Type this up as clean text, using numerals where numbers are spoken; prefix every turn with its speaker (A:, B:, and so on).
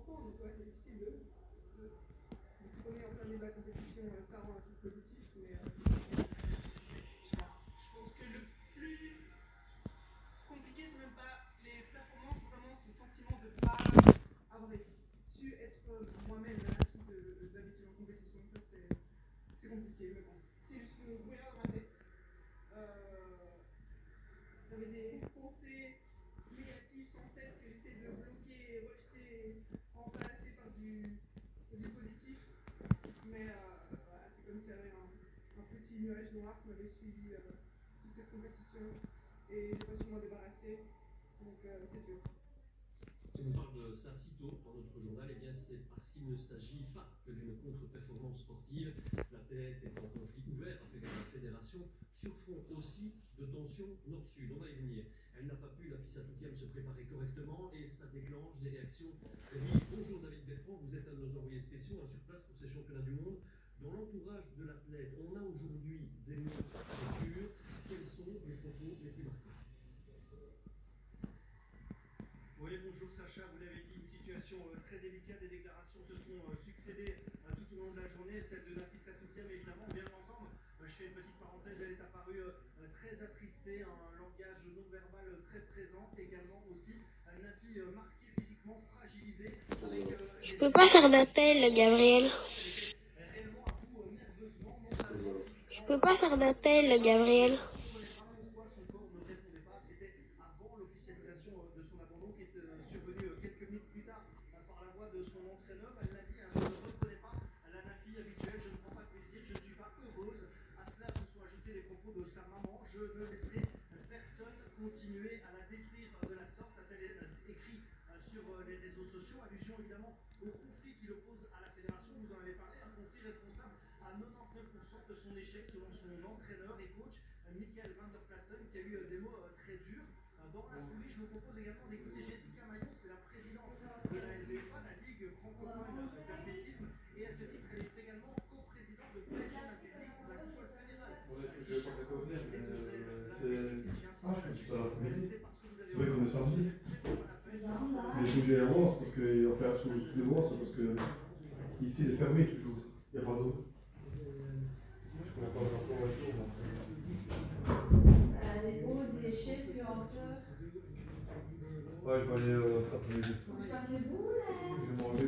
A: performance, donc ouais, c'est difficile de tourner en plein milieu de la compétition, ça rend un truc positif, mais je sais pas. Je pense que le plus compliqué, c'est même pas les performances, c'est vraiment ce sentiment de pas avoir su être moi-même la fille d'habitude en compétition. Ça, c'est compliqué, mais bon. C'est juste mon brouillard dans ma tête. J'avais des pensées négatives sans cesse que j'essaie de bloquer et rejeter, remplacer par du positif. Mais voilà, c'est comme s'il y avait un petit nuage noir qui m'avait suivi toute cette compétition et j'ai pas su m'en débarrasser. Donc c'est dur.
B: Si on parle de ça si tôt dans notre journal, eh bien c'est parce qu'il ne s'agit pas que d'une contre-performance sportive. L'athlète est en conflit ouvert avec la fédération, sur fond aussi de tensions nord-sud. On va y venir. Elle n'a pas pu, la FISA Toutiam, se préparer correctement et ça déclenche des réactions très vives. Bonjour David Bertrand, vous êtes un de nos envoyés spéciaux sur place pour ces championnats du monde. Dans l'entourage de l'athlète, on a aujourd'hui des mots très durs. Quels sont les propos les plus marquants?
C: Oui, bonjour Sacha, vous l'avez dit, une situation très délicate, des déclarations se sont succédées tout au long de la journée, celle de Nafisa Toutiam évidemment, on vient de l'entendre, je fais une petite parenthèse, elle est apparue très attristée, un langage non verbal très présent, également aussi Nafi marquée physiquement, fragilisée.
D: Je peux pas faire d'appel, Gabriel.
C: Réellement à bout nerveusement, mentalement,
D: Je peux pas faire d'appel, Gabriel.
C: De son abandon qui est survenu quelques minutes plus tard par la voix de son entraîneur. Elle l'a dit, je ne reconnais pas la Nafi habituelle, je ne prends pas de plaisir, je ne suis pas heureuse. À cela se sont ajoutés les propos de sa maman. Je ne laisserai personne continuer à la détruire de la sorte, a-t-elle écrit sur les réseaux sociaux. Allusion évidemment au conflit qui l'oppose à la fédération. Vous en avez parlé, un conflit responsable à 99% de son échec selon son entraîneur et coach Michael van der Platsen, qui a eu des mots très durs. Dans la foulée, je vous propose également d'écouter Jessica Maillon, c'est la présidente de la LBFA, la Ligue francophone d'athlétisme, et à ce titre, elle est également coprésidente de Belgian Athletics, la coupole fédérale.
E: Je sais pas quoi venir, mais c'est pas la première. C'est vrai qu'on est samedi. Mais il faut que j'aille avance parce qu'on fait absolument sous les bras, c'est parce que ici il est fermé toujours. Il n'y a pas d'eau. Je connais pas l'information.
F: Des hauts, des chefs, puis en hauteur.
E: Ouais, je vais aller cet après-midi.
F: Je passe les boules.
E: Je vais manger.